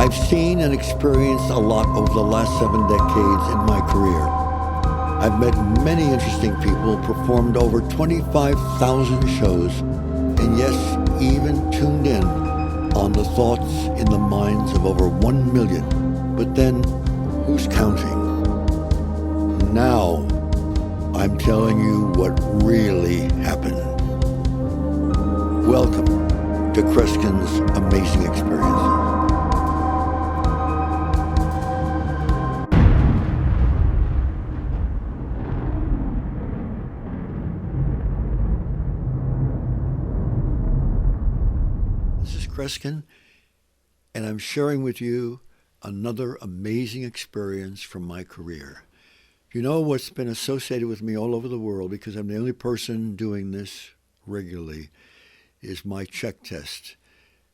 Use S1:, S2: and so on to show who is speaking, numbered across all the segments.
S1: I've seen and experienced a lot over the last 7 decades in my career. I've met many interesting people, performed over 25,000 shows, and yes, even tuned in on the thoughts in the minds of over 1 million. But then, who's counting? Now, I'm telling you what really happened. Welcome to Kreskin's Amazing Experiences. This is Kreskin, and I'm sharing with you another amazing experience from my career. You know what's been associated with me all over the world, because I'm the only person doing this regularly, is my check test.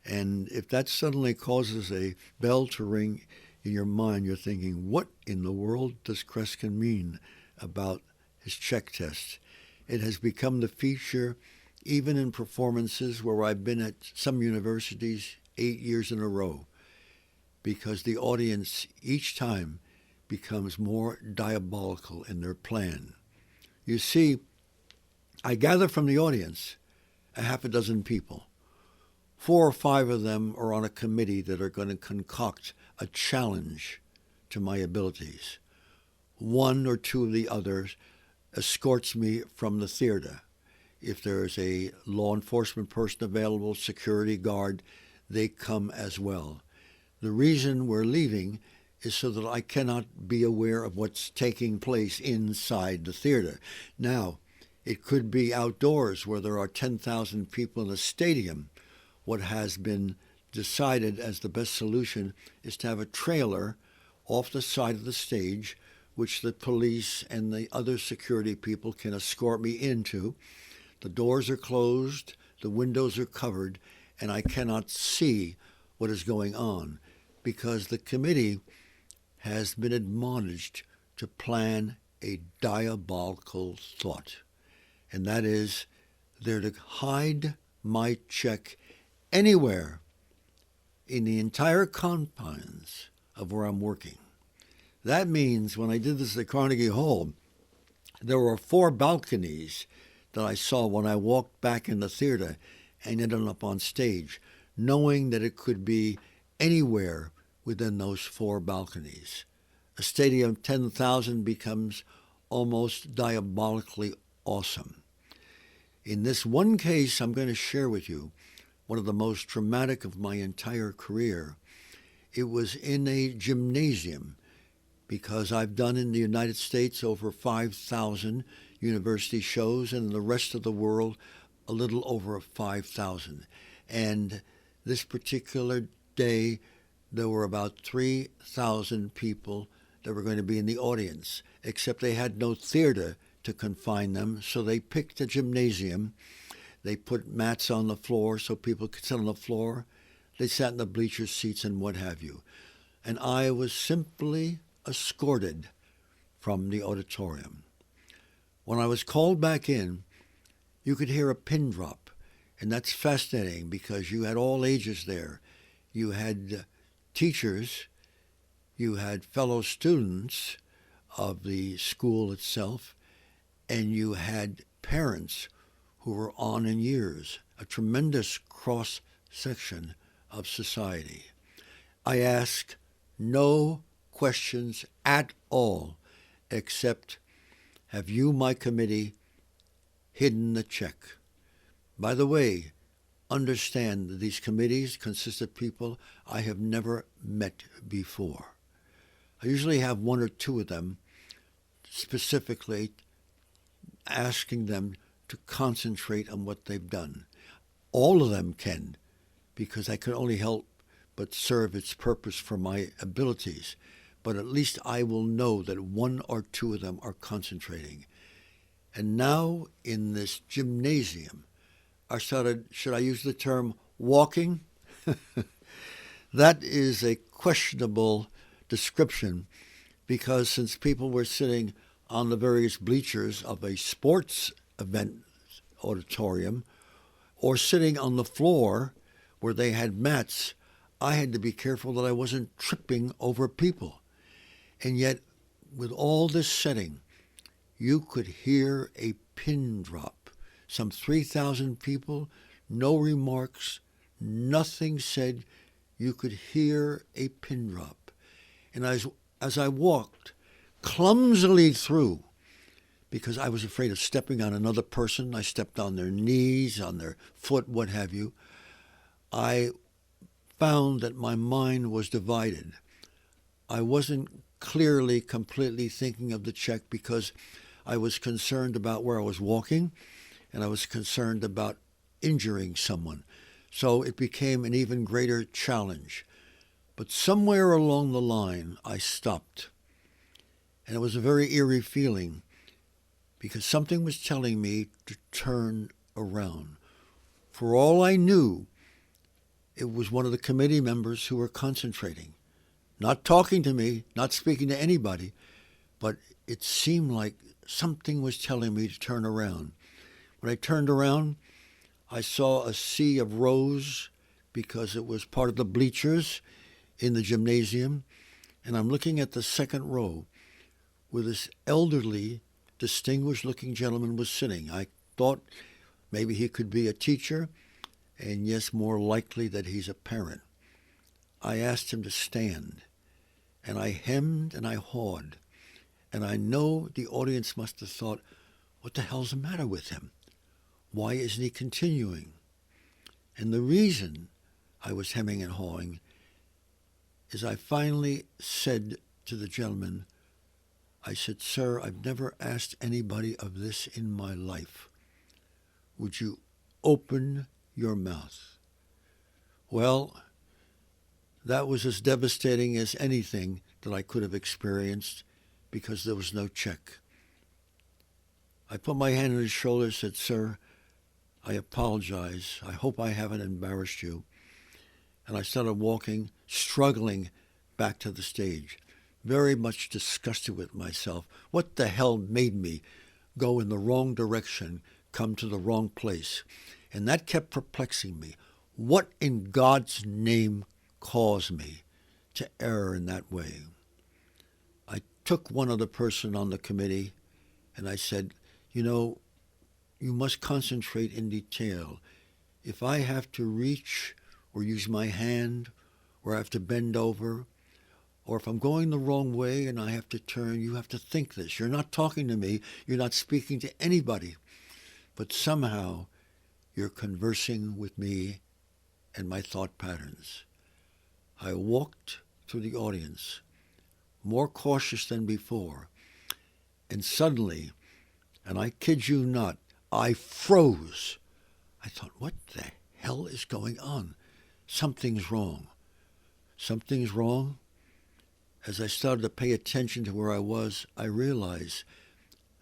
S1: And if that suddenly causes a bell to ring in your mind, you're thinking, what in the world does Kreskin mean about his check test? It has become the feature even in performances where I've been at some universities 8 years in a row, because the audience each time becomes more diabolical in their plan. You see, I gather from the audience a half a dozen people. 4 or 5 of them are on a committee that are going to concoct a challenge to my abilities. 1 or 2 of the others escorts me from the theater. If there's a law enforcement person available, security guard, they come as well. The reason we're leaving is so that I cannot be aware of what's taking place inside the theater. Now, it could be outdoors where there are 10,000 people in a stadium. What has been decided as the best solution is to have a trailer off the side of the stage, which the police and the other security people can escort me into. The doors are closed, the windows are covered, and I cannot see what is going on, because the committee has been admonished to plan a diabolical thought. And that is, they're to hide my check anywhere in the entire confines of where I'm working. That means when I did this at Carnegie Hall, there were 4 balconies that I saw when I walked back in the theater and ended up on stage, knowing that it could be anywhere within those 4 balconies. A stadium of 10,000 becomes almost diabolically awesome. In this one case, I'm going to share with you one of the most traumatic of my entire career. It was in a gymnasium, because I've done in the United States over 5,000 university shows, and in the rest of the world, a little over 5,000. And this particular day, there were about 3,000 people that were going to be in the audience, except they had no theater to confine them, so they picked a gymnasium. They put mats on the floor so people could sit on the floor. They sat in the bleacher seats and what have you. And I was simply escorted from the auditorium. When I was called back in, you could hear a pin drop, and that's fascinating because you had all ages there. You had teachers, you had fellow students of the school itself, and you had parents who were on in years, a tremendous cross-section of society. I asked no questions at all, except, have you, my committee, hidden the check? By the way, understand that these committees consist of people I have never met before. I usually have 1 or 2 of them, specifically asking them to concentrate on what they've done. All of them can, because I can only help but serve its purpose for my abilities. But at least I will know that 1 or 2 of them are concentrating. And now in this gymnasium, I started, should I use the term walking? That is a questionable description, because since people were sitting on the various bleachers of a sports event auditorium or sitting on the floor where they had mats, I had to be careful that I wasn't tripping over people. And yet, with all this setting, you could hear a pin drop. Some 3,000 people, no remarks, nothing said. You could hear a pin drop. And as I walked clumsily through, because I was afraid of stepping on another person, I stepped on their knees, on their foot, what have you, I found that my mind was divided. I wasn't clearly, completely thinking of the check because I was concerned about where I was walking, and I was concerned about injuring someone. So it became an even greater challenge. But somewhere along the line, I stopped. And it was a very eerie feeling because something was telling me to turn around. For all I knew, it was one of the committee members who were concentrating, not talking to me, not speaking to anybody, but it seemed like something was telling me to turn around. When I turned around, I saw a sea of rose because it was part of the bleachers in the gymnasium, and I'm looking at the second row where this elderly, distinguished-looking gentleman was sitting. I thought maybe he could be a teacher, and yes, more likely that he's a parent. I asked him to stand, and I hemmed and I hawed, and I know the audience must have thought, what the hell's the matter with him? Why isn't he continuing? And the reason I was hemming and hawing is I finally said to the gentleman, I said, sir, I've never asked anybody of this in my life. Would you open your mouth? Well, that was as devastating as anything that I could have experienced because there was no check. I put my hand on his shoulder and said, sir, I apologize. I hope I haven't embarrassed you. And I started walking, struggling back to the stage, very much disgusted with myself. What the hell made me go in the wrong direction, come to the wrong place? And that kept perplexing me. What in God's name caused me to err in that way? I took one other person on the committee and I said, you know, you must concentrate in detail. If I have to reach or use my hand or I have to bend over, or if I'm going the wrong way and I have to turn, you have to think this. You're not talking to me. You're not speaking to anybody. But somehow you're conversing with me and my thought patterns. I walked through the audience, more cautious than before, and suddenly, and I kid you not, I froze. I thought, what the hell is going on? Something's wrong. Something's wrong? As I started to pay attention to where I was, I realized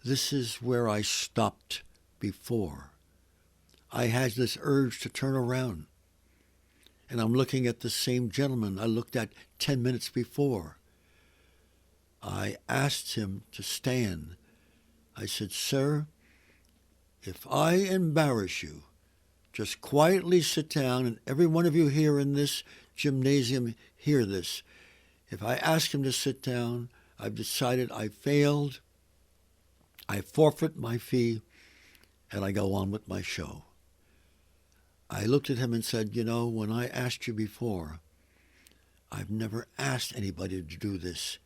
S1: this is where I stopped before. I had this urge to turn around. And I'm looking at the same gentleman I looked at 10 minutes before. I asked him to stand. I said, sir, if I embarrass you, just quietly sit down, and every one of you here in this gymnasium hear this. If I ask him to sit down, I've decided I failed, I forfeit my fee, and I go on with my show. I looked at him and said, you know, when I asked you before, I've never asked anybody to do this.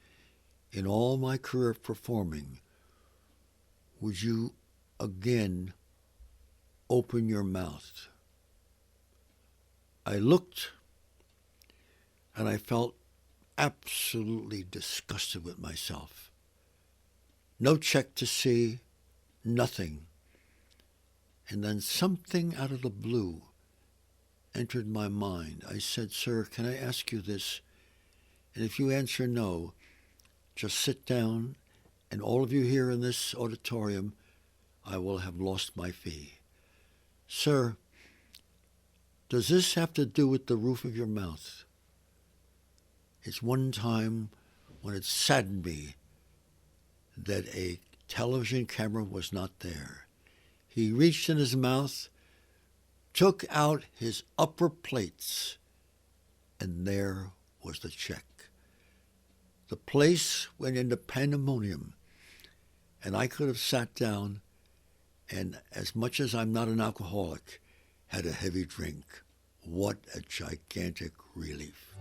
S1: In all my career of performing, would you again open your mouth? I looked and I felt absolutely disgusted with myself. No check to see, nothing. And then something out of the blue entered my mind. I said, sir, can I ask you this? And if you answer no, just sit down, and all of you here in this auditorium, I will have lost my fee. Sir, does this have to do with the roof of your mouth? It's one time when it saddened me that a television camera was not there. He reached in his mouth, took out his upper plates, and there was the check. The place went into pandemonium, and I could have sat down and, as much as I'm not an alcoholic, had a heavy drink. What a gigantic relief.